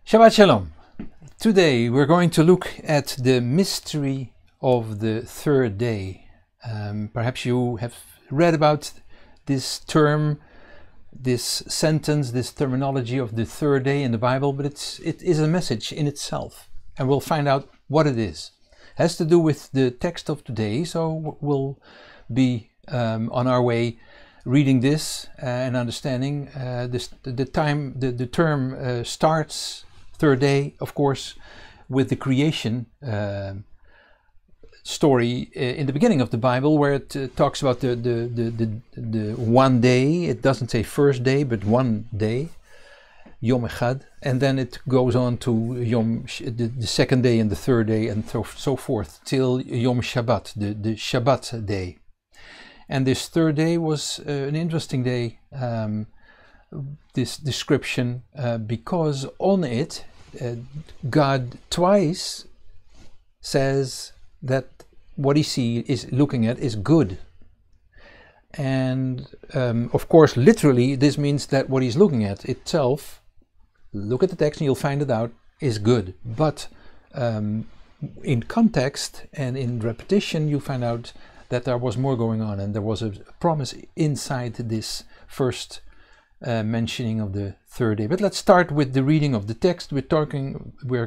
Shabbat Shalom. Today we're going to look at the mystery of the third day. Perhaps you have read about this term, this sentence, this terminology of the third day in the Bible, but it is a message in itself, and we'll find out what it is. It has to do with the text of today, so we'll be on our way reading this and understanding the term starts third day, of course, with the creation story in the beginning of the Bible, where it talks about the one day. It doesn't say first day, but one day, Yom Echad, and then it goes on to the second day and the third day, and so forth till Yom Shabbat, the Shabbat day. And this third day was an interesting day, this description, because on it God twice says that what he is looking at is good. And of course, literally, this means that what he's looking at itself, look at the text and you'll find it out, is good. But in context and in repetition, you find out that there was more going on, and there was a promise inside this first mentioning of the third day. But let's start with the reading of the text. We're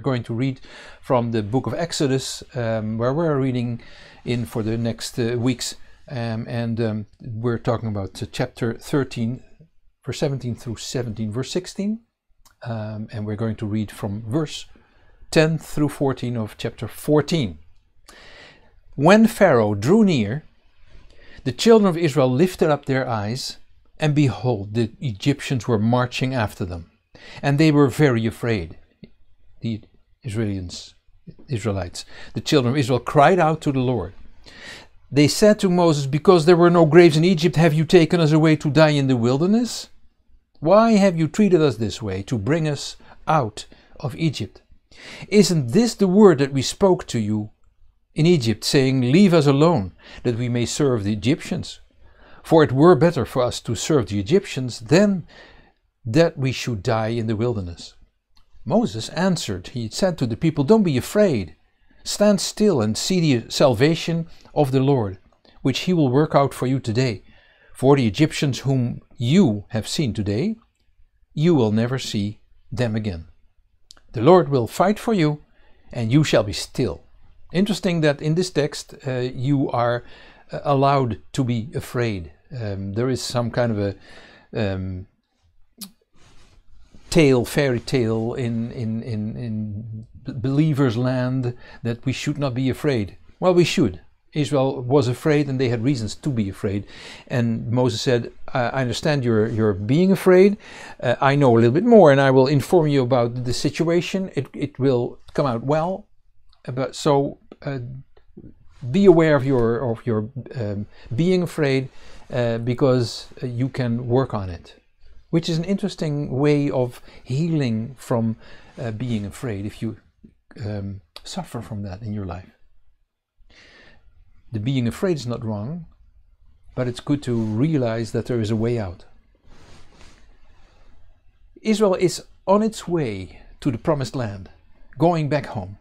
going to read from the book of Exodus, where we're reading in for the next weeks, and we're talking about chapter 13, verse 17 through 17, verse 16, and we're going to read from verse 10 through 14 of chapter 14. When Pharaoh drew near, the children of Israel lifted up their eyes, and behold, the Egyptians were marching after them, and they were very afraid. The Israelites, the children of Israel, cried out to the Lord. They said to Moses, "Because there were no graves in Egypt, have you taken us away to die in the wilderness? Why have you treated us this way, to bring us out of Egypt? Isn't this the word that we spoke to you in Egypt, saying, 'Leave us alone, that we may serve the Egyptians'? For it were better for us to serve the Egyptians than that we should die in the wilderness." Moses answered, he said to the people, "Don't be afraid. Stand still and see the salvation of the Lord, which he will work out for you today. For the Egyptians whom you have seen today, you will never see them again. The Lord will fight for you, and you shall be still." Interesting that in this text you are allowed to be afraid. There is some kind of a fairy tale in believers' land that we should not be afraid. Well, we should. Israel was afraid, and they had reasons to be afraid. And Moses said, "I understand you're being afraid. I know a little bit more, and I will inform you about the situation. It will come out well. But so be aware of your being afraid, because you can work on it," which is an interesting way of healing from being afraid if you suffer from that in your life. The being afraid is not wrong, but it's good to realize that there is a way out. Israel is on its way to the promised land, going back home.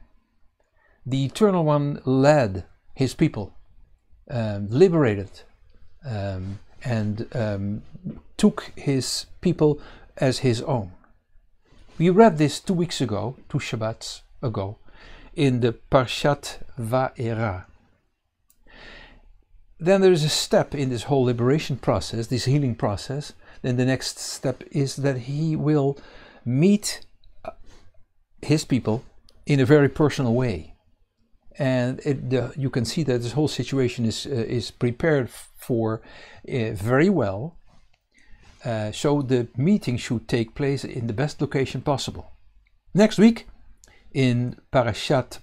The Eternal One led his people, liberated, and took his people as his own. We read this 2 weeks ago, 2 Shabbats ago, in the Parashat Va'era. Then there is a step in this whole liberation process, this healing process. Then the next step is that he will meet his people in a very personal way. And you can see that this whole situation is prepared for very well. So the meeting should take place in the best location possible. Next week, in Parashat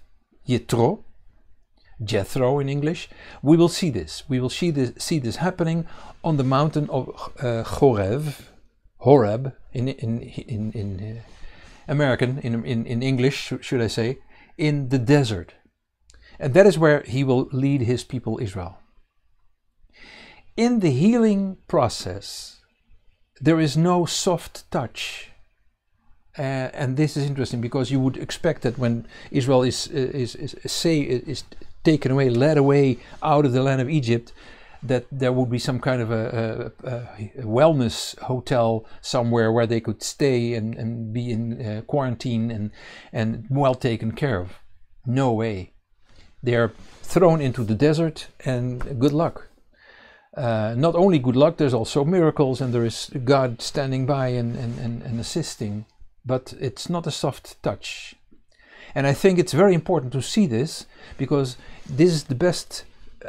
Jethro in English, we will see this. We will see this happening on the mountain of Horeb in American, in English, should I say, in the desert. And that is where he will lead his people Israel. In the healing process, there is no soft touch. And this is interesting because you would expect that when Israel is taken away, led away out of the land of Egypt, that there would be some kind of a wellness hotel somewhere where they could stay and be in quarantine and well taken care of. No way. They are thrown into the desert, and good luck. Not only good luck, there's also miracles, and there is God standing by and assisting, but it's not a soft touch. And I think it's very important to see this, because this is the best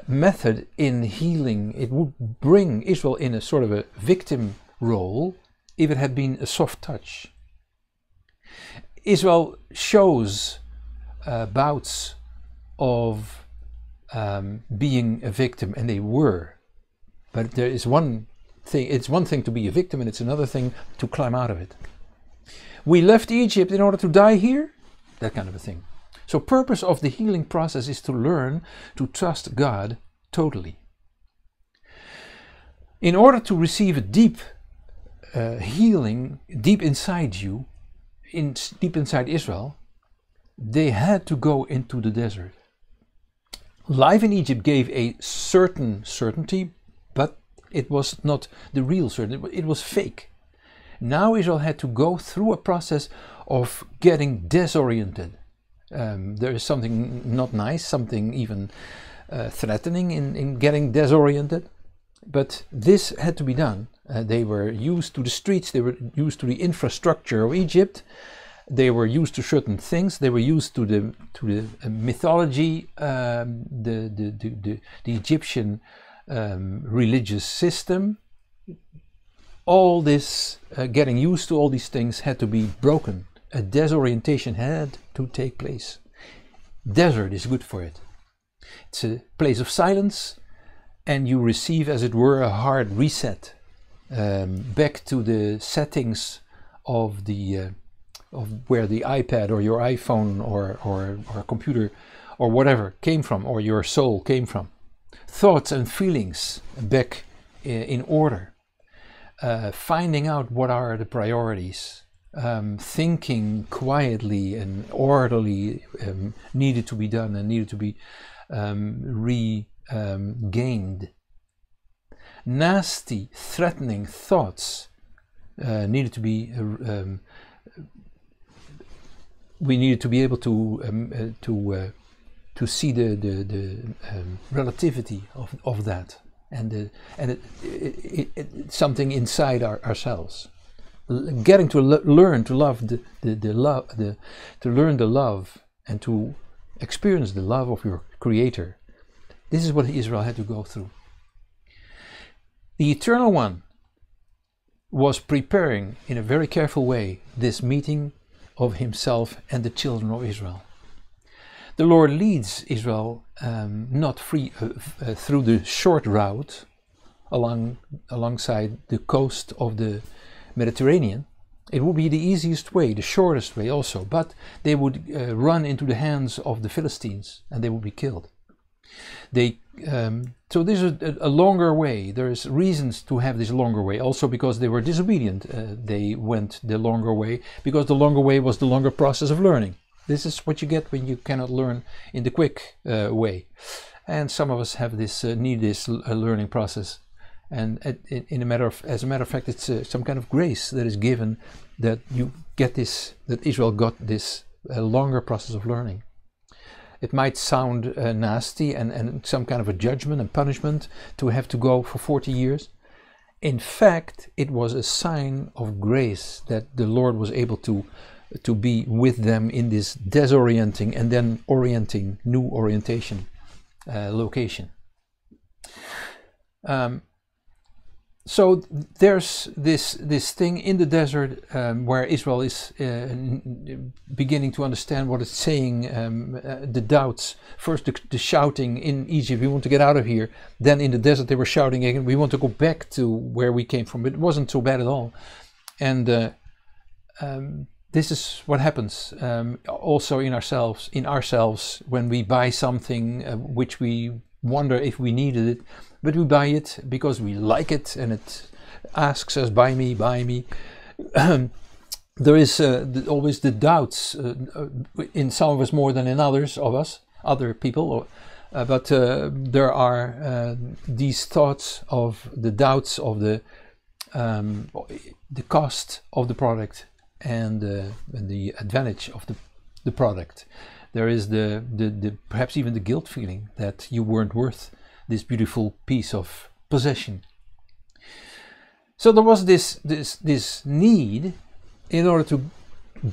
method in healing. It would bring Israel in a sort of a victim role if it had been a soft touch. Israel shows bouts of being a victim, and they were. But there is one thing, it's one thing to be a victim, and it's another thing to climb out of it. We left Egypt in order to die here, that kind of a thing. So purpose of the healing process is to learn to trust God totally. In order to receive a deep healing deep inside you, deep inside Israel, they had to go into the desert. Life in Egypt gave a certain certainty, but it was not the real certainty, it was fake. Now Israel had to go through a process of getting disoriented. There is something not nice, something even threatening in getting disoriented, but this had to be done. They were used to the streets, they were used to the infrastructure of Egypt, they were used to certain things, they were used to the mythology, the Egyptian religious system. All this, getting used to all these things had to be broken. A disorientation had to take place. Desert is good for it. It's a place of silence, and you receive, as it were, a hard reset back to the settings of where the iPad or your iPhone or computer or whatever came from, or your soul came from. Thoughts and feelings back in order. Finding out what are the priorities. Thinking quietly and orderly needed to be done and needed to be regained. Nasty, threatening thoughts needed to be. We needed to be able to see the relativity of that, and something inside ourselves. Getting to learn to love to learn the love and to experience the love of your Creator. This is what Israel had to go through. The Eternal One was preparing in a very careful way this meeting of Himself and the children of Israel. The Lord leads Israel not through the short route alongside the coast of the Mediterranean. It would be the easiest way, the shortest way also, but they would run into the hands of the Philistines and they would be killed. So this is a longer way. There's reasons to have this longer way, also because they were disobedient. They went the longer way because the longer way was the longer process of learning. This is what you get when you cannot learn in the quick way. And some of us have this need this learning process. And as a matter of fact, it's some kind of grace that is given that you get this, that Israel got this longer process of learning. It might sound nasty and some kind of a judgment and punishment to have to go for 40 years. In fact, it was a sign of grace that the Lord was able to be with them in this disorienting and then orienting, new orientation location. So there's this thing in the desert where Israel is beginning to understand what it's saying, the doubts. First the shouting in Egypt, we want to get out of here. Then in the desert they were shouting again, we want to go back to where we came from. It wasn't so bad at all. And this is what happens also in ourselves when we buy something which we wonder if we needed it, but we buy it because we like it and it asks us, buy me, buy me. there is always the doubts in some of us more than in others of us, other people, but there are these thoughts of the doubts of the cost of the product and the advantage of the product. There is the perhaps even the guilt feeling that you weren't worth this beautiful piece of possession. So there was this need in order to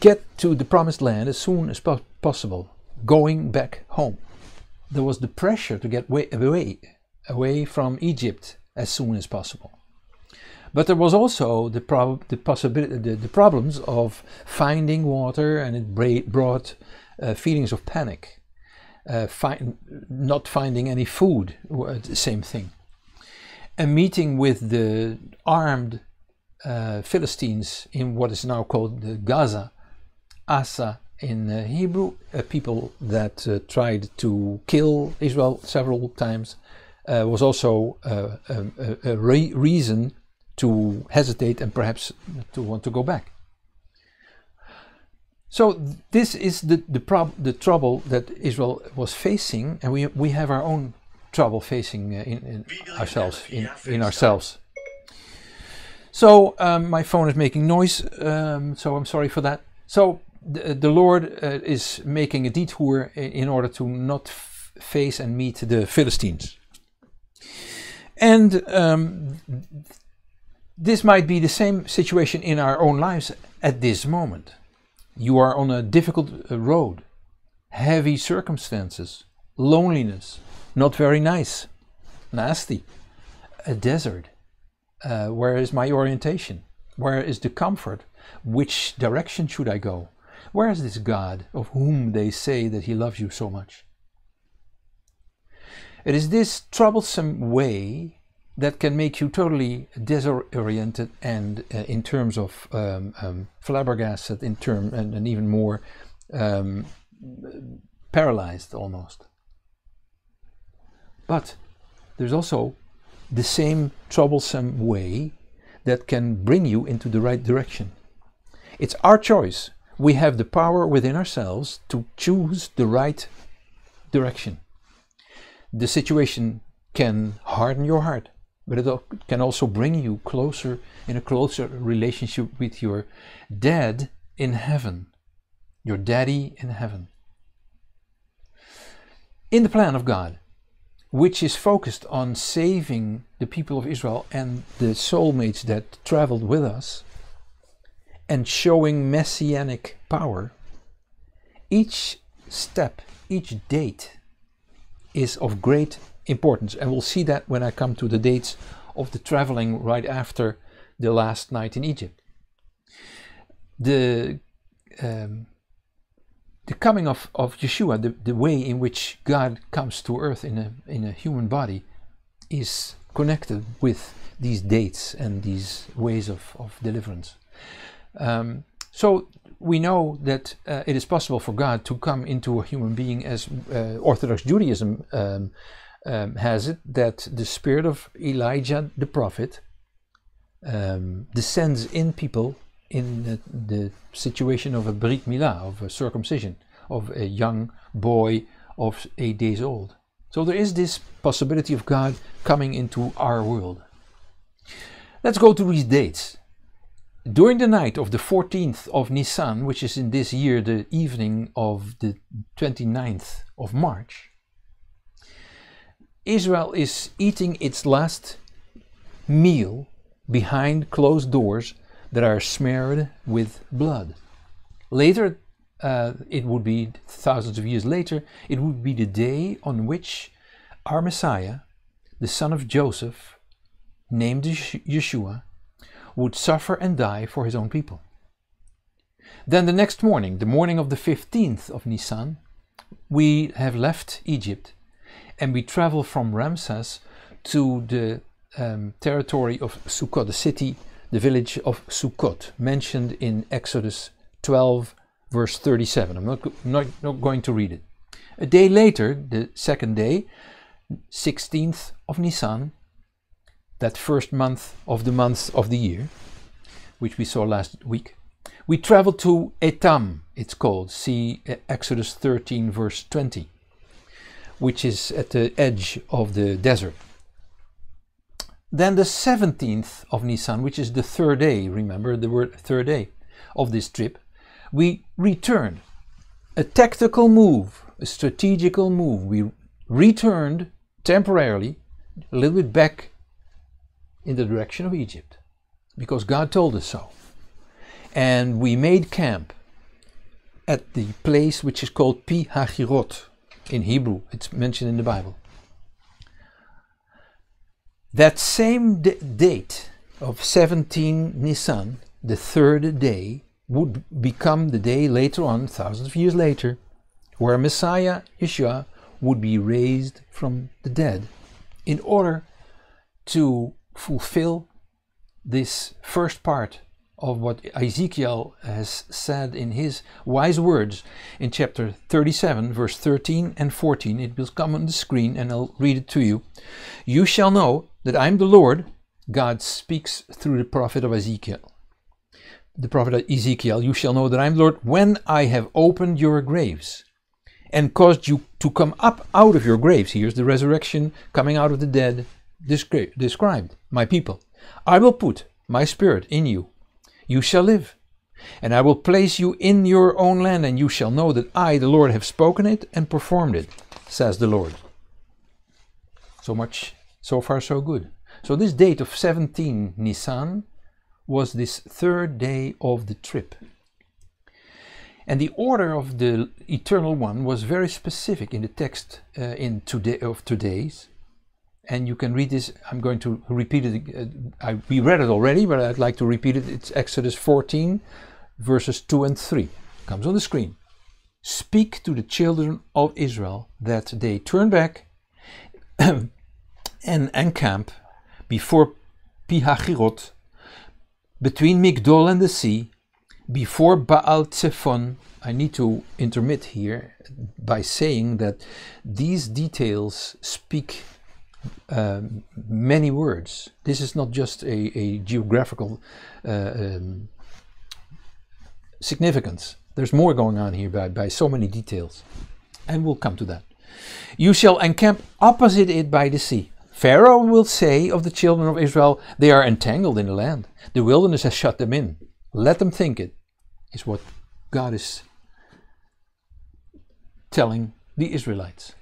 get to the promised land as soon as possible, going back home. There was the pressure to get away from Egypt as soon as possible. But there was also the problems of finding water, and it brought feelings of panic. Not finding any food, same thing. A meeting with the armed Philistines in what is now called Gaza, Asa in Hebrew, people that tried to kill Israel several times, was also a reason to hesitate and perhaps to want to go back. So this is the trouble that Israel was facing, and we have our own trouble facing in ourselves. So my phone is making noise, so I'm sorry for that. So the Lord is making a detour in order to not face and meet the Philistines. And this might be the same situation in our own lives at this moment. You are on a difficult road, heavy circumstances, loneliness, not very nice, nasty, a desert. Where is my orientation? Where is the comfort? Which direction should I go? Where is this God of whom they say that he loves you so much? It is this troublesome way that can make you totally disoriented and in terms of flabbergasted, and even more paralyzed almost. But there's also the same troublesome way that can bring you into the right direction. It's our choice. We have the power within ourselves to choose the right direction. The situation can harden your heart, but it can also bring you closer, in a closer relationship with your dad in heaven, your daddy in heaven. In the plan of God, which is focused on saving the people of Israel and the soulmates that traveled with us, and showing Messianic power, each step, each date is of great importance. And we'll see that when I come to the dates of the traveling right after the last night in Egypt. The coming of Yeshua, the way in which God comes to earth in a human body, is connected with these dates and these ways of deliverance. So we know that it is possible for God to come into a human being, as Orthodox Judaism has it, that the spirit of Elijah the prophet descends in people in the situation of a Berit Milah, of a circumcision, of a young boy of 8 days old. So there is this possibility of God coming into our world. Let's go to these dates. During the night of the 14th of Nisan, which is in this year the evening of the 29th of March, Israel is eating its last meal behind closed doors that are smeared with blood. Later, it would be thousands of years later, it would be the day on which our Messiah, the son of Joseph, named Yeshua, would suffer and die for his own people. Then the next morning, the morning of the 15th of Nisan, we have left Egypt and we travel from Ramses to the territory of Sukkot, the city, the village of Sukkot, mentioned in Exodus 12, verse 37. I'm not going to read it. A day later, the second day, 16th of Nisan, that first month of the year, which we saw last week, We traveled to Etam, it's called. See Exodus 13 verse 20, which is at the edge of the desert. Then the 17th of Nisan, which is the third day, remember the word third day of this trip, we returned. A tactical move, a strategical move. We returned temporarily a little bit back in the direction of Egypt, because God told us so. And we made camp at the place which is called Pi Hachirot in Hebrew. It's mentioned in the Bible. That same date of 17 Nisan, the third day, would become the day later on, thousands of years later, where Messiah, Yeshua, would be raised from the dead in order to fulfill this first part of what Ezekiel has said in his wise words in chapter 37, verse 13 and 14. It will come on the screen and I'll read it to you. You shall know that I am the Lord. God speaks through the prophet of Ezekiel. The prophet of Ezekiel, you shall know that I am the Lord when I have opened your graves and caused you to come up out of your graves. Here's the resurrection, coming out of the dead, described. My people, I will put my spirit in you. You shall live, and I will place you in your own land, and you shall know that I, the Lord, have spoken it and performed it, says the Lord. So much, so far so good. So this date of 17 Nisan was this third day of the trip. And the order of the Eternal One was very specific in the text of today's. And you can read this. I'm going to repeat it. We read it already, but I'd like to repeat it. It's Exodus 14, verses 2 and 3. Comes on the screen. Speak to the children of Israel that they turn back and encamp before Pi Hachirot, between Migdol and the sea, before Baal Zephon. I need to intermit here by saying that these details speak many words. This is not just a geographical significance. There's more going on here by so many details. And we'll come to that. You shall encamp opposite it by the sea. Pharaoh will say of the children of Israel, they are entangled in the land. The wilderness has shut them in. Let them think it, is what God is telling the Israelites.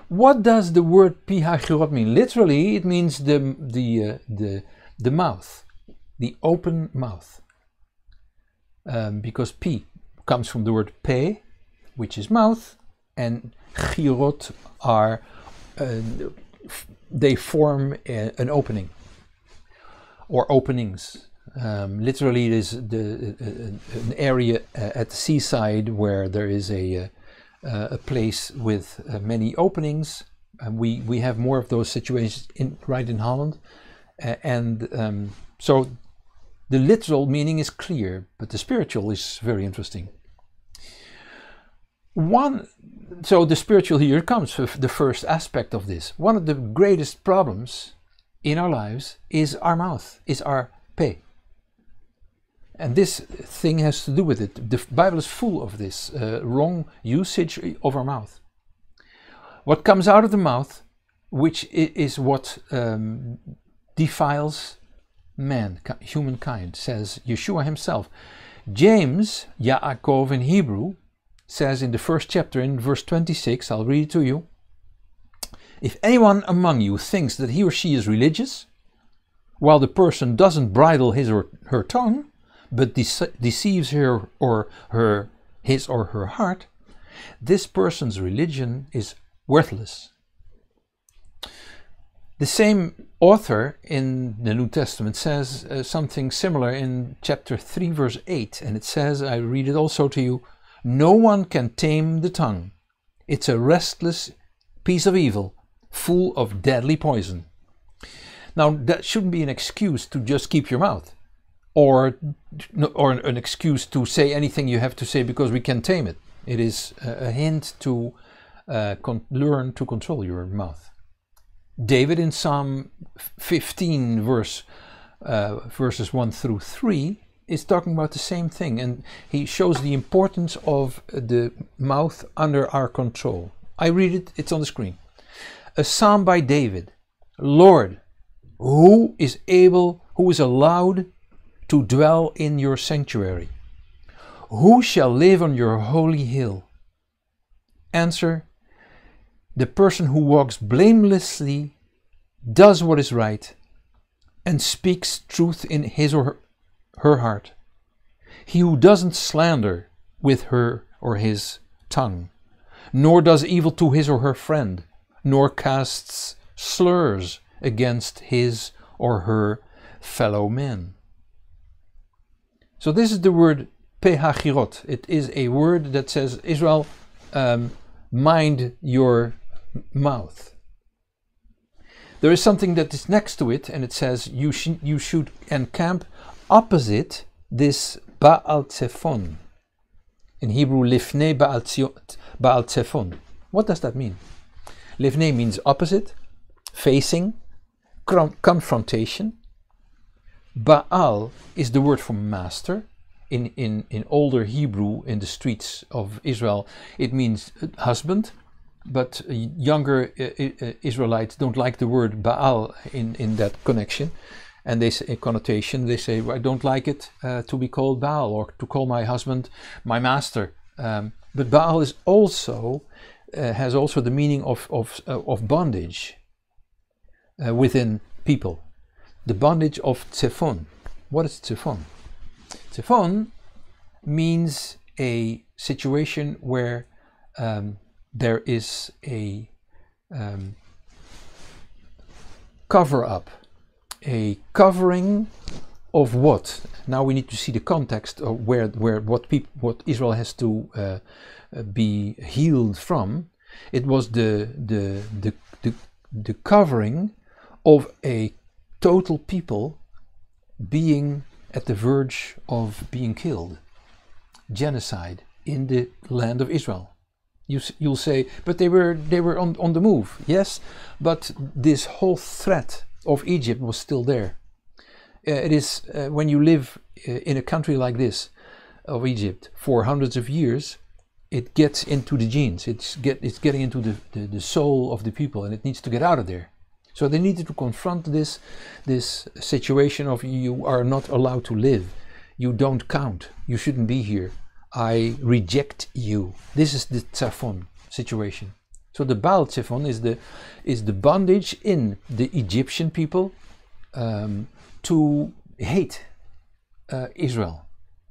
What does the word Pi Hachirot mean? Literally, it means the mouth, the open mouth. Because Pi comes from the word Pe, which is mouth, and Chirot are, they form an opening, or openings. Literally, it is an area at the seaside where there is a place with many openings. We have more of those situations right in Holland, so the literal meaning is clear, but the spiritual is very interesting. So the spiritual here comes with the first aspect of this. One of the greatest problems in our lives is our mouth, is our pe. And this thing has to do with it. The Bible is full of this wrong usage of our mouth. What comes out of the mouth, which is what defiles humankind, says Yeshua himself. James, Yaakov in Hebrew, says in the first chapter in verse 26, I'll read it to you. If anyone among you thinks that he or she is religious, while the person doesn't bridle his or her tongue, but deceives his or her heart, this person's religion is worthless. The same author in the New Testament says something similar in chapter 3 verse 8, and it says, I read it also to you, no one can tame the tongue. It's a restless piece of evil, full of deadly poison. Now that shouldn't be an excuse to just keep your mouth, or an excuse to say anything you have to say because we can tame it. It is a hint to learn to control your mouth. David in Psalm 15 verses 1 through 3 is talking about the same thing, and he shows the importance of the mouth under our control. I read it, it's on the screen. A psalm by David. Lord, who is allowed to dwell in your sanctuary? Who shall live on your holy hill? Answer, the person who walks blamelessly, does what is right, and speaks truth in his or her heart. He who doesn't slander with her or his tongue, nor does evil to his or her friend, nor casts slurs against his or her fellow men. So this is the word pehachirot. It is a word that says, Israel, mind your mouth. There is something that is next to it, and it says you should encamp opposite this Baal Zephon. In Hebrew, Lifnei Baal Zephon. What does that mean? Lifnei means opposite, facing, confrontation. Baal is the word for master. In older Hebrew, in the streets of Israel, it means husband. But younger Israelites don't like the word Baal in that connection, and they say connotation. They say, I don't like it to be called Baal, or to call my husband my master. But Baal is also has also the meaning of bondage within people. The bondage of Zephon. What is Zephon? Zephon means a situation where there is a cover-up, a covering of what? Now we need to see the context of what Israel has to be healed from. It was the covering of a total people being at the verge of being killed, genocide in the land of Israel. You'll say, but they were on the move. Yes, but this whole threat of Egypt was still there. It is when you live in a country like this, of Egypt, for hundreds of years, it gets into the genes. It's getting into the soul of the people, and it needs to get out of there. So they needed to confront this situation of you are not allowed to live. You don't count. You shouldn't be here. I reject you. This is the Zephon situation. So the Baal Zephon is the bondage in the Egyptian people to hate Israel.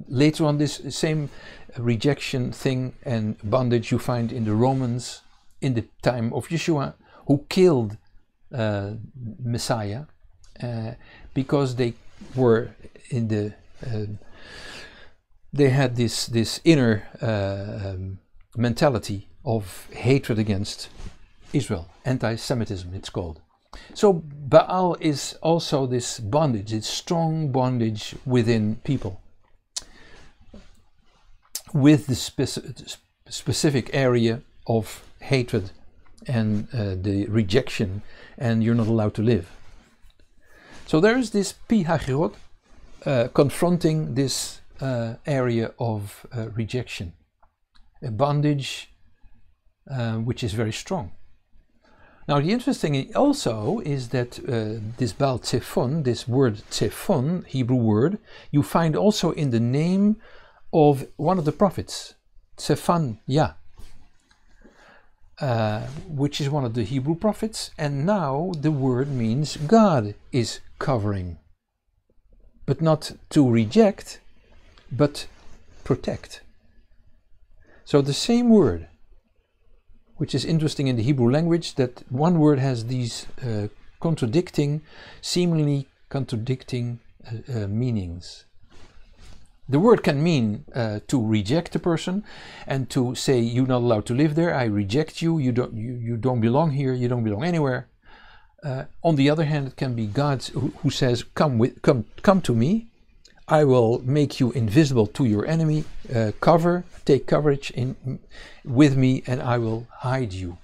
Later on, this same rejection thing and bondage you find in the Romans in the time of Yeshua, who killed Messiah because they were in the they had this inner mentality of hatred against Israel, anti-Semitism it's called. So Baal is also this bondage, it's strong bondage within people, with the specific area of hatred and the rejection, and you're not allowed to live. So there is this Pi Hachirot confronting this area of rejection, a bondage which is very strong. Now the interesting thing also is that this Baal Zephon, this word Zephon, Hebrew word, you find also in the name of one of the prophets, Zephaniah, which is one of the Hebrew prophets, and now the word means God is covering, but not to reject, but protect. So the same word, which is interesting in the Hebrew language, that one word has these seemingly contradicting meanings. The word can mean to reject a person and to say you're not allowed to live there. I reject you. You don't belong here. You don't belong anywhere. On the other hand, it can be God who says, "Come to me. I will make you invisible to your enemy. Take coverage with me, and I will hide you."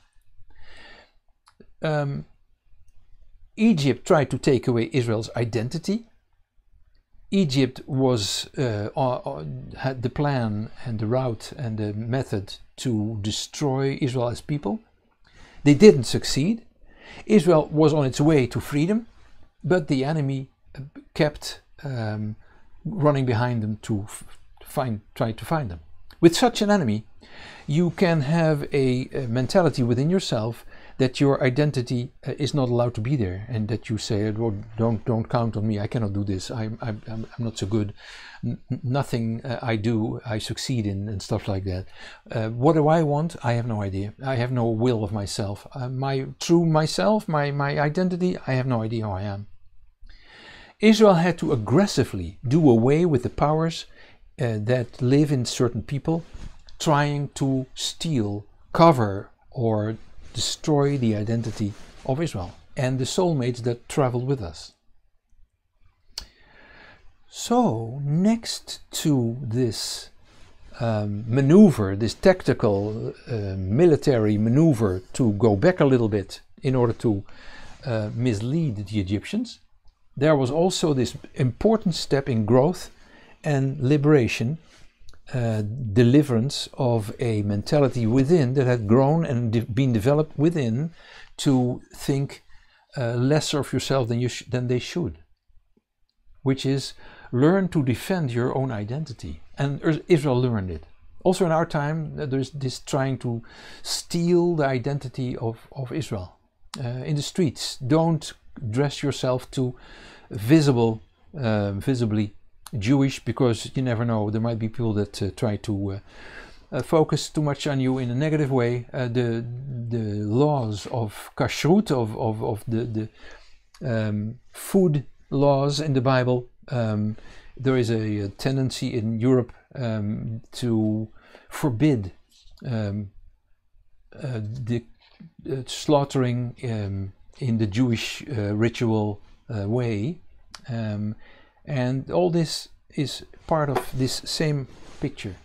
Egypt tried to take away Israel's identity. Egypt was had the plan and the route and the method to destroy Israel as people. They didn't succeed. Israel was on its way to freedom, but the enemy kept running behind them to try to find them. With such an enemy, you can have a mentality within yourself that your identity is not allowed to be there, and that you say, "Oh, don't count on me. I cannot do this. I'm not so good. Nothing I do I succeed in," and stuff like that. What do I want? I have no idea. I have no will of myself. My true myself, my identity, I have no idea who I am. Israel had to aggressively do away with the powers that live in certain people, trying to steal, cover, or destroy the identity of Israel and the soulmates that traveled with us. So, next to this maneuver, this tactical military maneuver to go back a little bit in order to mislead the Egyptians, there was also this important step in growth and liberation, deliverance of a mentality within that had grown and been developed within to think lesser of yourself than they should, which is learn to defend your own identity. And Israel learned it. Also in our time, there's this trying to steal the identity of Israel. In the streets, don't dress yourself too visibly Jewish, because you never know, there might be people that try to focus too much on you in a negative way. The laws of kashrut, of the food laws in the Bible, there is a tendency in Europe to forbid the slaughtering in the Jewish ritual way. And all this is part of this same picture.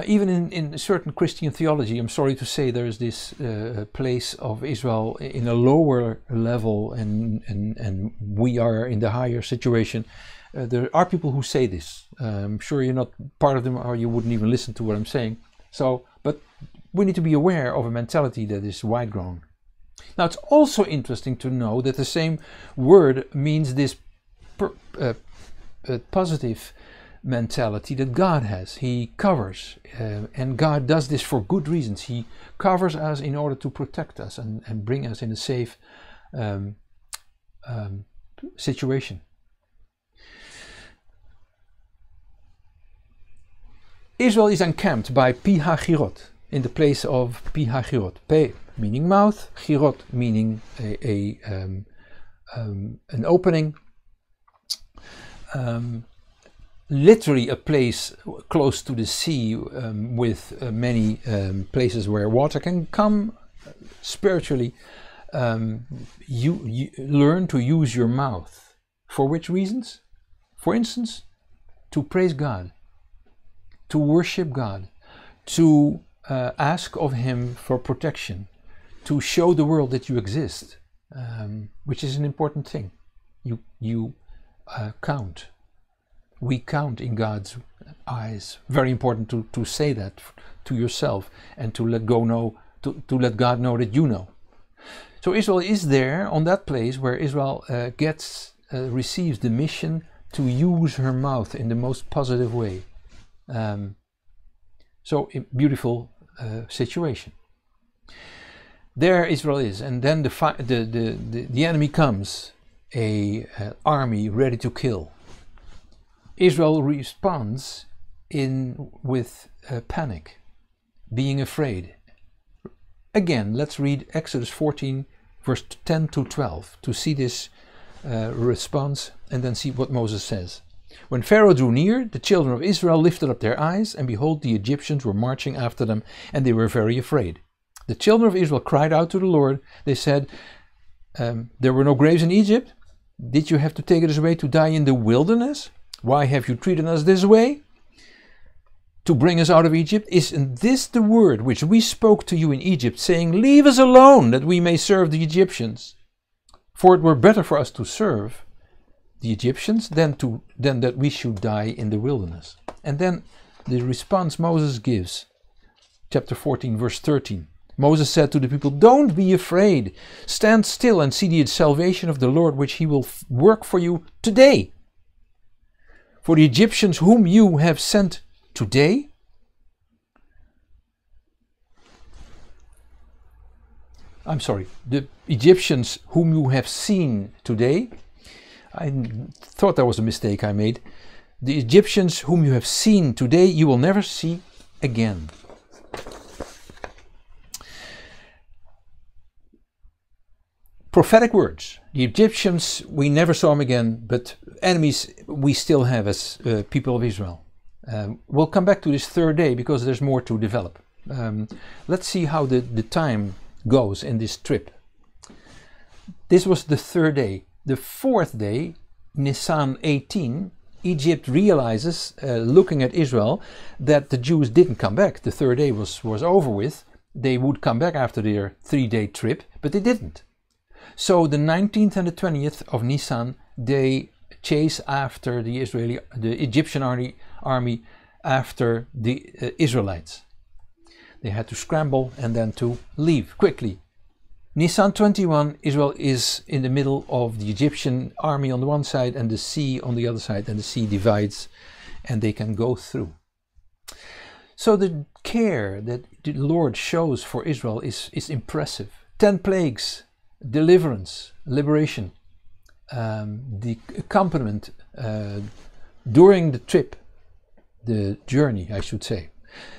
Even in certain Christian theology, I'm sorry to say, there's this place of Israel in a lower level, and we are in the higher situation. There are people who say this. I'm sure you're not part of them, or you wouldn't even listen to what I'm saying. So, but we need to be aware of a mentality that is wide-grown. Now, it's also interesting to know that the same word means this positive mentality that God has. He covers, and God does this for good reasons. He covers us in order to protect us and bring us in a safe situation. Israel is encamped by Pi HaChirot, in the place of Pi HaChirot. Pe meaning mouth, Chirot meaning an opening. Literally a place close to the sea, with many places where water can come. Spiritually, you learn to use your mouth. For which reasons? For instance, to praise God, to worship God, to ask of Him for protection, to show the world that you exist, which is an important thing. You count. We count in God's eyes. Very important to say that to yourself, and to let God know that you know. So Israel is there on that place where Israel receives the mission to use her mouth in the most positive way. So a beautiful situation. There Israel is, and then the enemy comes, an army ready to kill. Israel responds with panic, being afraid. Again, let's read Exodus 14, verse 10 to 12, to see this response, and then see what Moses says. When Pharaoh drew near, the children of Israel lifted up their eyes, and behold, the Egyptians were marching after them, and they were very afraid. The children of Israel cried out to the Lord. They said, there were no graves in Egypt. Did you have to take us away to die in the wilderness? Why have you treated us this way? To bring us out of Egypt? Isn't this the word which we spoke to you in Egypt, saying, leave us alone, that we may serve the Egyptians? For it were better for us to serve the Egyptians than that we should die in the wilderness. And then the response Moses gives, chapter 14, verse 13. Moses said to the people, "Don't be afraid. Stand still and see the salvation of the Lord, which he will work for you today. For the Egyptians whom you have sent today," I'm sorry, the Egyptians whom you have seen today. I thought that was a mistake I made. The Egyptians whom you have seen today, you will never see again. Prophetic words. The Egyptians, we never saw them again, but enemies we still have as people of Israel. We'll come back to this third day because there's more to develop. Let's see how the time goes in this trip. This was the third day. The fourth day, Nisan 18, Egypt realizes, looking at Israel, that the Jews didn't come back. The third day was over with. They would come back after their 3-day trip, but they didn't. So the 19th and the 20th of Nisan, they chase after the Egyptian army after the Israelites. They had to scramble and then to leave quickly. Nisan 21, Israel is in the middle of the Egyptian army on the one side and the sea on the other side, and the sea divides and they can go through. So the care that the Lord shows for Israel is impressive. 10 plagues, deliverance, liberation, the accompaniment during the trip, the journey I should say,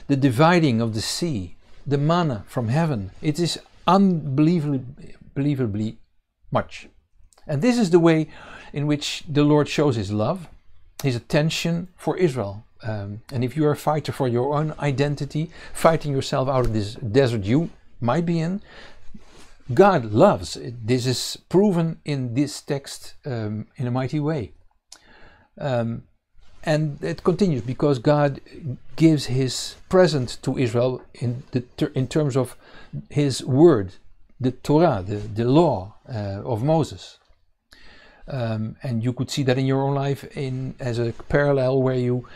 the dividing of the sea, the manna from heaven. It is unbelievably much. And this is the way in which the Lord shows his love, his attention for Israel. And if you are a fighter for your own identity, fighting yourself out of this desert you might be in, God loves. This is proven in this text in a mighty way. And it continues because God gives his present to Israel in terms of his word, the Torah, the law of Moses. And you could see that in your own life as a parallel where you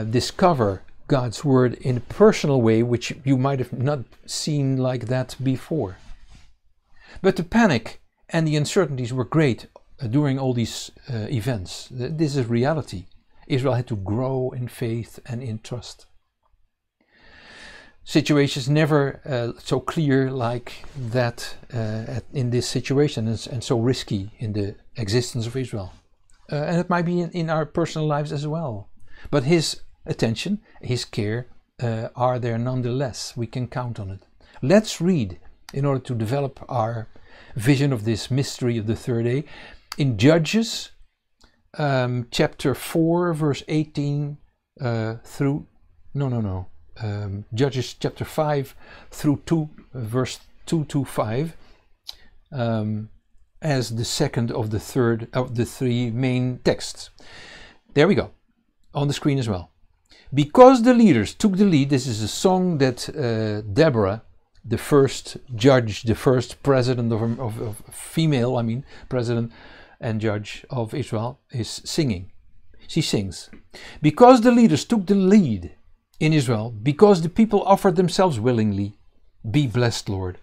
discover God's word in a personal way, which you might have not seen like that before. But the panic and the uncertainties were great during all these events. This is reality. Israel had to grow in faith and in trust. Situations never so clear like that in this situation and so risky in the existence of Israel. And it might be in our personal lives as well. But his attention, his care are there nonetheless. We can count on it. Let's read in order to develop our vision of this mystery of the third day in Judges chapter 4 verse 18 Judges chapter 5 through 2 verse 2 to 5 as the second of the third of the three main texts. There we go, on the screen as well. Because the leaders took the lead, this is a song that Deborah, the first judge, the first president of female, president and judge of Israel, is singing. She sings, because the leaders took the lead in Israel, because the people offered themselves willingly, be blessed, Lord.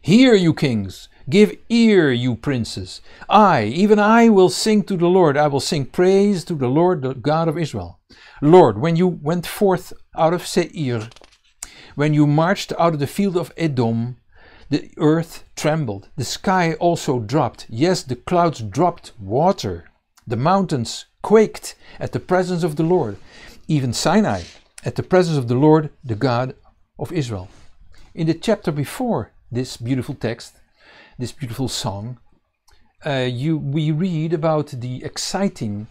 Hear, you kings, give ear, you princes. Even I will sing to the Lord. I will sing praise to the Lord, the God of Israel. Lord, when you went forth out of Seir, when you marched out of the field of Edom, the earth trembled, the sky also dropped. Yes, the clouds dropped water. The mountains quaked at the presence of the Lord, even Sinai at the presence of the Lord, the God of Israel. In the chapter before this beautiful text, this beautiful song, we read about the exciting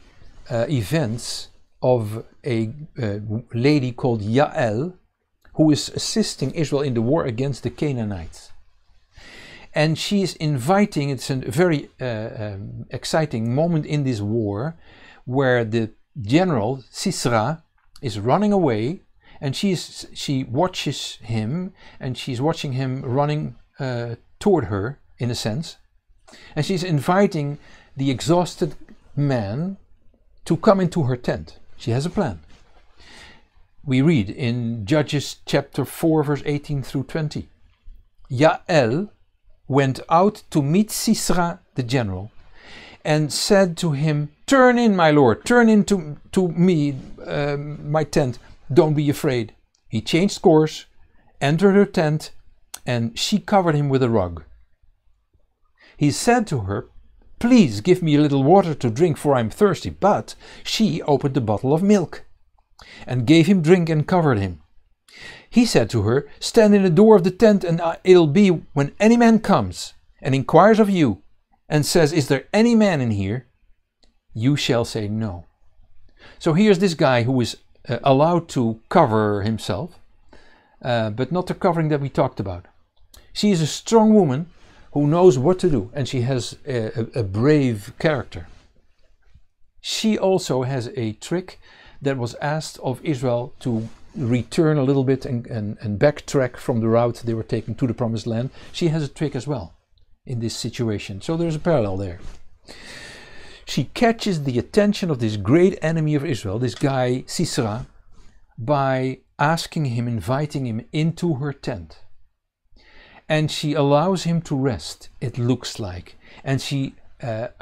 events of a lady called Yael, who is assisting Israel in the war against the Canaanites. And she is inviting, it's a very exciting moment in this war, where the general, Sisera, is running away, and she watches him, and she's watching him running toward her, in a sense. And she's inviting the exhausted man to come into her tent. She has a plan. We read in Judges chapter 4 verse 18 through 20. Jael went out to meet Sisera the general and said to him, "Turn in, my lord, turn into me, my tent. Don't be afraid." He changed course, entered her tent, and she covered him with a rug. He said to her, "Please give me a little water to drink, for I am thirsty." But she opened a bottle of milk and gave him drink and covered him. He said to her, "Stand in the door of the tent, and it'll be when any man comes and inquires of you and says, 'Is there any man in here?' you shall say no." So here's this guy who is allowed to cover himself, but not the covering that we talked about. She is a strong woman who knows what to do, and she has a brave character. She also has a trick that was asked of Israel to return a little bit and backtrack from the route they were taking to the promised land. She has a trick as well in this situation, so there's a parallel there. She catches the attention of this great enemy of Israel, this guy Sisera, by asking him, inviting him into her tent. And she allows him to rest, it looks like. And she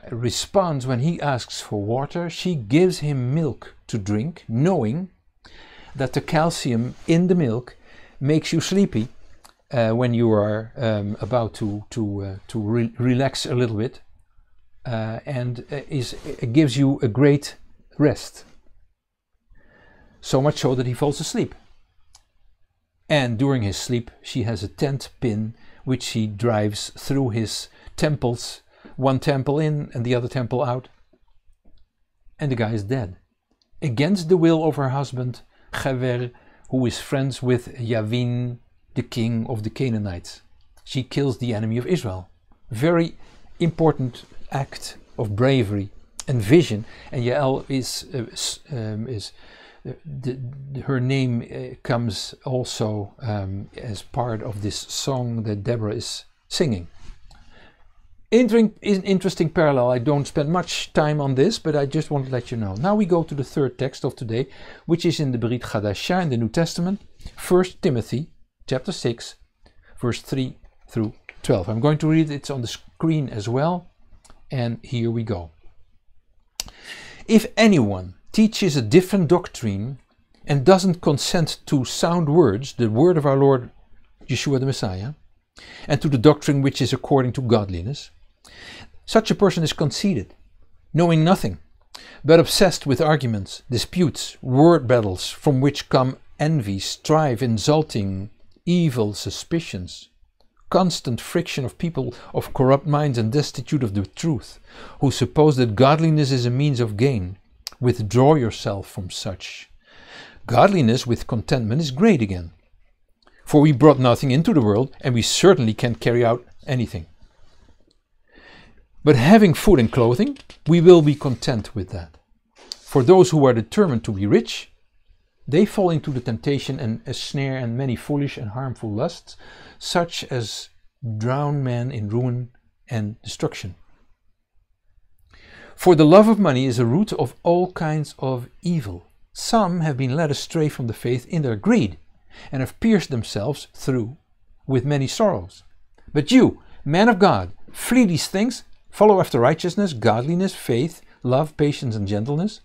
responds when he asks for water. She gives him milk to drink, knowing that the calcium in the milk makes you sleepy when you are about to relax a little bit, and gives you a great rest. So much so that he falls asleep. And during his sleep, she has a tent pin which he drives through his temples, one temple in and the other temple out. And the guy is dead. Against the will of her husband, Gever, who is friends with Yavin, the king of the Canaanites. She kills the enemy of Israel. Very important act of bravery and vision. And Jael her name comes also as part of this song that Deborah is singing. Interesting parallel. I don't spend much time on this, but I just want to let you know. Now we go to the third text of today, which is in the Berit Chadashah in the New Testament, 1 Timothy chapter 6, verse 3 through 12. I'm going to read it. It's on the screen as well. And here we go. If anyone teaches a different doctrine and doesn't consent to sound words, the word of our Lord Yeshua the Messiah, and to the doctrine which is according to godliness, such a person is conceited, knowing nothing, but obsessed with arguments, disputes, word battles, from which come envy, strife, insulting, evil suspicions, constant friction of people of corrupt minds and destitute of the truth, who suppose that godliness is a means of gain. Withdraw yourself from such. Godliness with contentment is great again. For we brought nothing into the world, and we certainly can't carry out anything. But having food and clothing, we will be content with that. For those who are determined to be rich, they fall into the temptation and a snare and many foolish and harmful lusts, such as drown men in ruin and destruction. For the love of money is a root of all kinds of evil. Some have been led astray from the faith in their greed, and have pierced themselves through with many sorrows. But you, man of God, flee these things, follow after righteousness, godliness, faith, love, patience, and gentleness.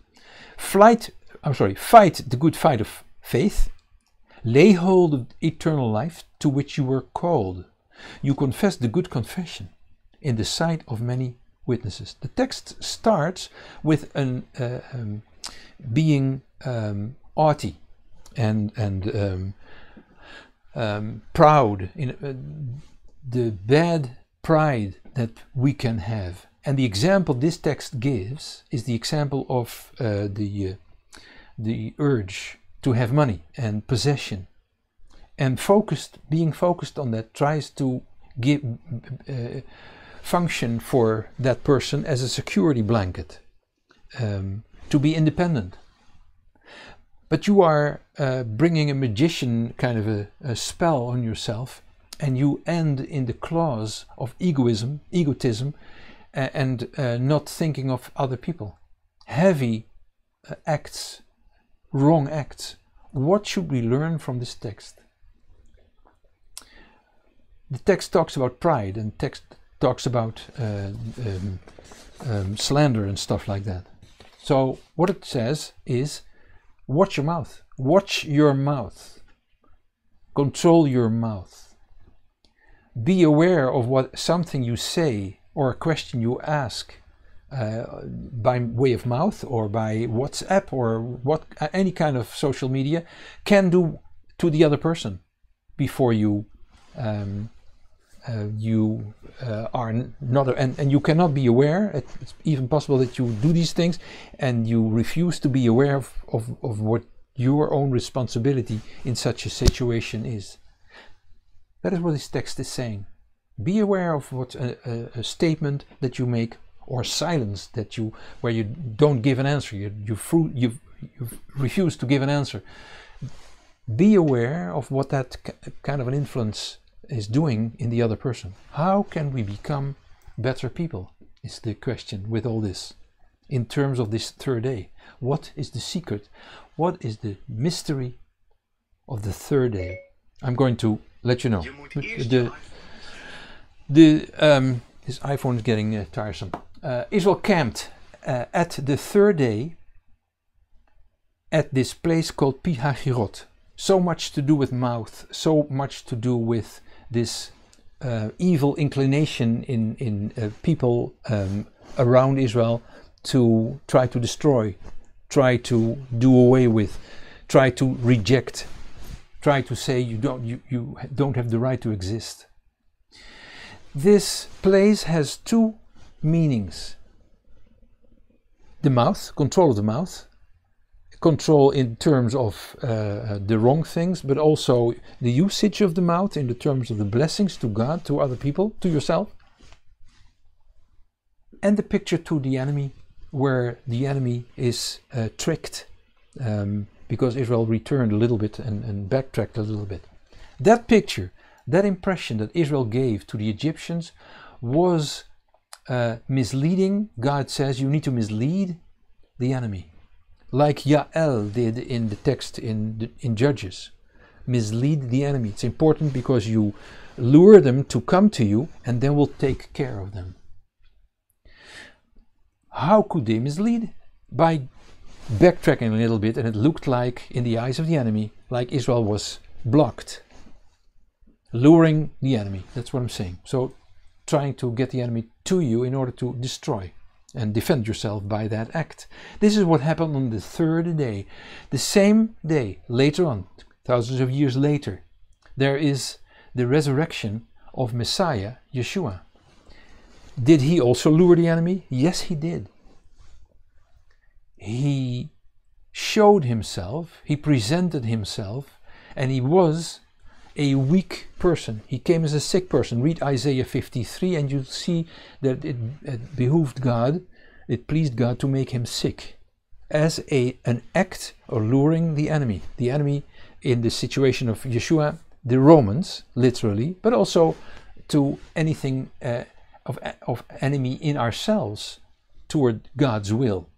Fight the good fight of faith. Lay hold of eternal life, to which you were called. You confess the good confession in the sight of many witnesses. The text starts with being haughty and proud, in the bad pride that we can have. And the example this text gives is the example of the urge to have money and possession, and being focused on that tries to give function for that person as a security blanket, to be independent. But you are bringing a magician kind of a spell on yourself, and you end in the claws of egotism, and not thinking of other people. heavy acts, wrong acts. What should we learn from this text? The text talks about pride, and text talks about slander and stuff like that. So what it says is, watch your mouth. Watch your mouth. Control your mouth. Be aware of what something you say or a question you ask by way of mouth or by WhatsApp or what any kind of social media can do to the other person before you are not, and you cannot be aware. It's even possible that you do these things and you refuse to be aware of what your own responsibility in such a situation is. That is what this text is saying. Be aware of what a statement that you make, or silence that where you don't give an answer, you refuse to give an answer. Be aware of what that kind of an influence is doing in the other person. How can we become better people, is the question with all this. In terms of this third day, what is the secret? What is the mystery of the third day? I'm going to let you know. This iPhone is getting tiresome. Israel camped at the third day at this place called Pi-Hahirot. So much to do with mouth, so much to do with this evil inclination in people around Israel to try to destroy, try to do away with, try to reject, try to say you don't have the right to exist. This place has two meanings. The mouth, control of the mouth, control in terms of the wrong things, but also the usage of the mouth in the terms of the blessings to God, to other people, to yourself. And the picture to the enemy, where the enemy is tricked because Israel returned a little bit and backtracked a little bit. That picture, that impression that Israel gave to the Egyptians was misleading. God says you need to mislead the enemy, like Yael did in the text in Judges. Mislead the enemy. It's important because you lure them to come to you, and then we'll take care of them. How could they mislead? By backtracking a little bit, and it looked like, in the eyes of the enemy, like Israel was blocked. Luring the enemy, that's what I'm saying. So trying to get the enemy to you in order to destroy and defend yourself by that act. This is what happened on the third day. The same day, later on, thousands of years later, there is the resurrection of Messiah, Yeshua. Did he also lure the enemy? Yes, he did. He showed himself, he presented himself, and he was a weak person. He came as a sick person. Read Isaiah 53 and you'll see that it behooved God, it pleased God to make him sick as an act of luring the enemy. The enemy in the situation of Yeshua, the Romans, literally, but also to anything of enemy in ourselves toward God's will.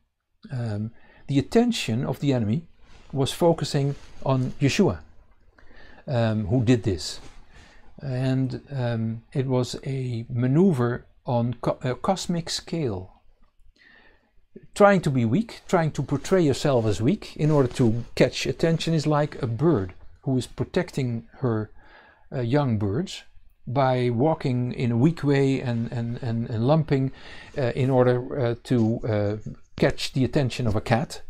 The attention of the enemy was focusing on Yeshua. Who did this, and it was a maneuver on a cosmic scale. Trying to be weak, trying to portray yourself as weak in order to catch attention is like a bird who is protecting her young birds by walking in a weak way and lumping in order to catch the attention of a cat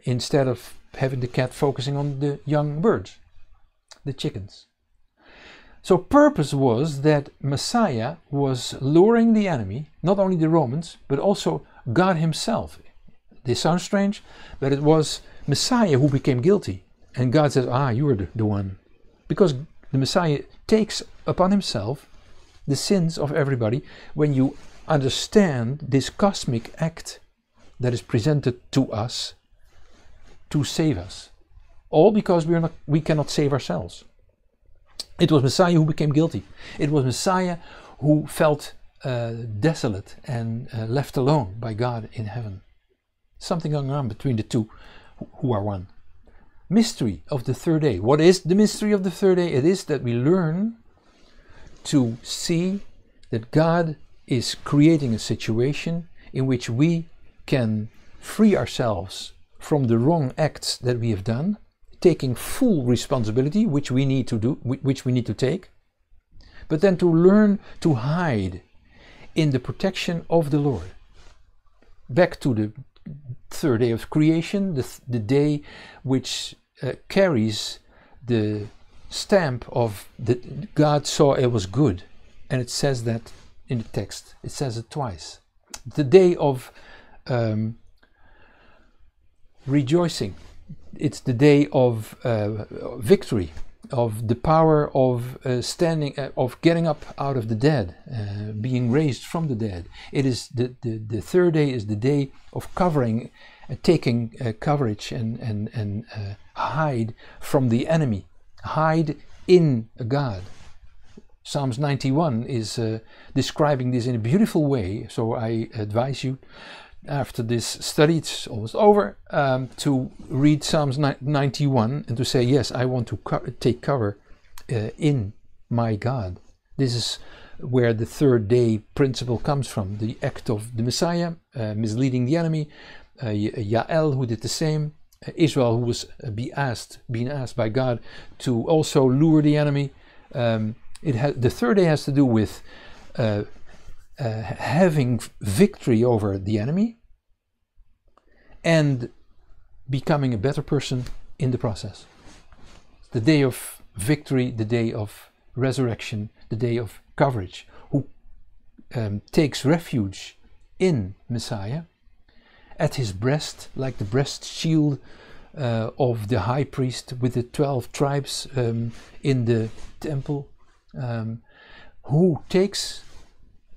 instead of having the cat focusing on the young birds, the chickens. So purpose was that Messiah was luring the enemy, not only the Romans, but also God himself. This sounds strange, but it was Messiah who became guilty. And God says, you are the one. Because the Messiah takes upon himself the sins of everybody when you understand this cosmic act that is presented to us to save us. All because we cannot save ourselves. It was Messiah who became guilty. It was Messiah who felt desolate and left alone by God in heaven. something going on between the two who are one. Mystery of the third day. What is the mystery of the third day? It is that we learn to see that God is creating a situation in which we can free ourselves from the wrong acts that we have done, taking full responsibility, which we need to do, which we need to take, but then to learn to hide in the protection of the Lord. Back to the third day of creation, the day which carries the stamp of that God saw it was good, and it says that in the text. It says it twice. The day of rejoicing. It's the day of victory, of the power of standing, of getting up out of the dead, being raised from the dead. It is the third day is the day of covering, taking coverage and hide from the enemy, hide in God. Psalms 91 is describing this in a beautiful way, so I advise you, after this study, it's almost over, to read Psalms 91 and to say, yes, I want to take cover in my God. This is where the third day principle comes from, the act of the Messiah, misleading the enemy, Yael, who did the same, Israel, who was being asked by God to also lure the enemy. The third day has to do with having victory over the enemy and becoming a better person in the process. The day of victory, the day of resurrection, the day of coverage, who takes refuge in Messiah, at his breast, like the breast shield of the high priest with the 12 tribes in the temple, who takes,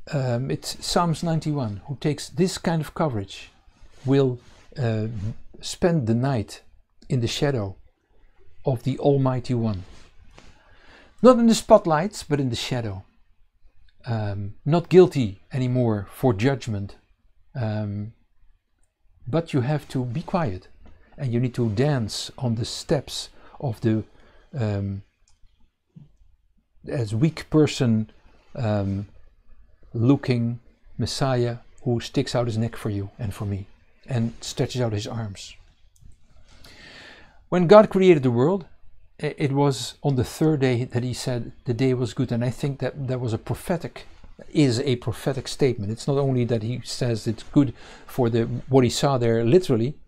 it's Psalms 91, who takes this kind of coverage, will spend the night in the shadow of the Almighty One. Not in the spotlights, but in the shadow. Not guilty anymore for judgment. But you have to be quiet, and you need to dance on the steps of the as weak person looking Messiah, who sticks out his neck for you and for me and stretches out his arms. When God created the world, it was on the third day that he said the day was good, and I think that that was a prophetic statement. It's not only that he says it's good for what he saw there literally.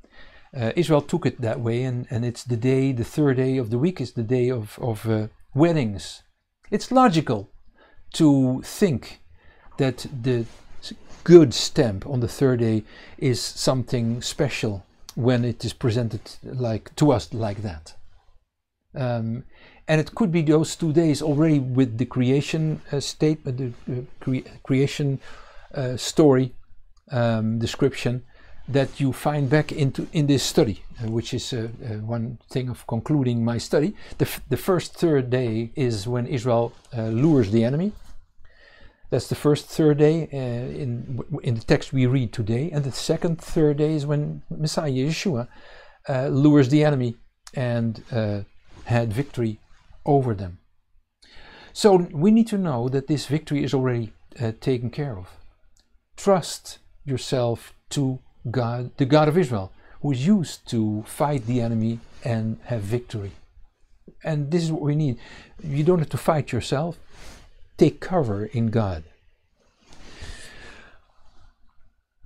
Israel took it that way, and it's the day, the third day of the week is the day of weddings. It's logical to think that the good stamp on the third day is something special when it is presented to us like that. And it could be those 2 days already with the creation statement, the creation story description that you find back in this study, which is one thing of concluding my study. The first third day is when Israel lures the enemy. That's the first third day in the text we read today. And the second third day is when Messiah, Yeshua, lures the enemy and had victory over them. So we need to know that this victory is already taken care of. Trust yourself to God, the God of Israel, who is used to fight the enemy and have victory. And this is what we need. You don't have to fight yourself. Take cover in God.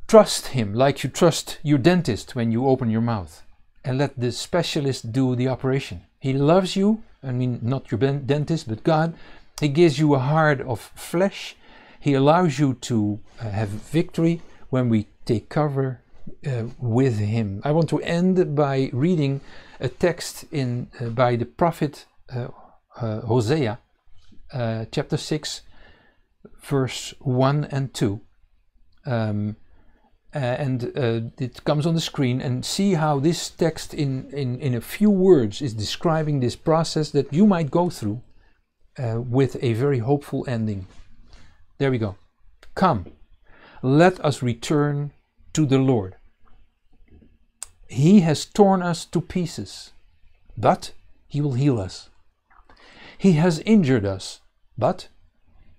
Trust him like you trust your dentist when you open your mouth, and let the specialist do the operation. He loves you, I mean not your dentist, but God. He gives you a heart of flesh. He allows you to have victory when we take cover with him. I want to end by reading a text by the Prophet Hosea, chapter 6, verse 1 and 2. It comes on the screen, and see how this text in a few words is describing this process that you might go through with a very hopeful ending. There we go. Come, let us return to the Lord. He has torn us to pieces, but he will heal us. He has injured us, but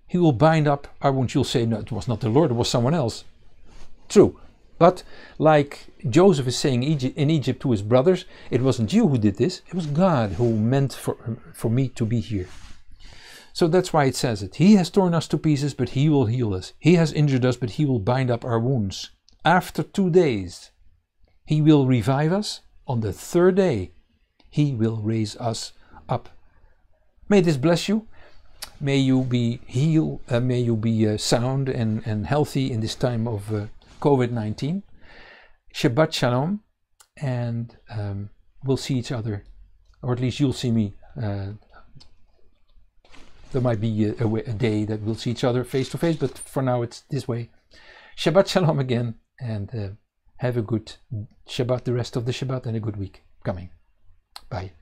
he will bind up our wounds. You'll say, no, it was not the Lord, it was someone else. True. But like Joseph is saying in Egypt to his brothers, it wasn't you who did this, it was God who meant for me to be here. So that's why it says it. He has torn us to pieces, but he will heal us. He has injured us, but he will bind up our wounds. After 2 days, he will revive us. On the 3rd day, he will raise us up. May this bless you. May you be healed. May you be sound and healthy in this time of COVID-19. Shabbat Shalom. And we'll see each other. Or at least you'll see me. There might be a day that we'll see each other face to face, but for now it's this way. Shabbat Shalom again, and have a good Shabbat, the rest of the Shabbat, and a good week coming. Bye.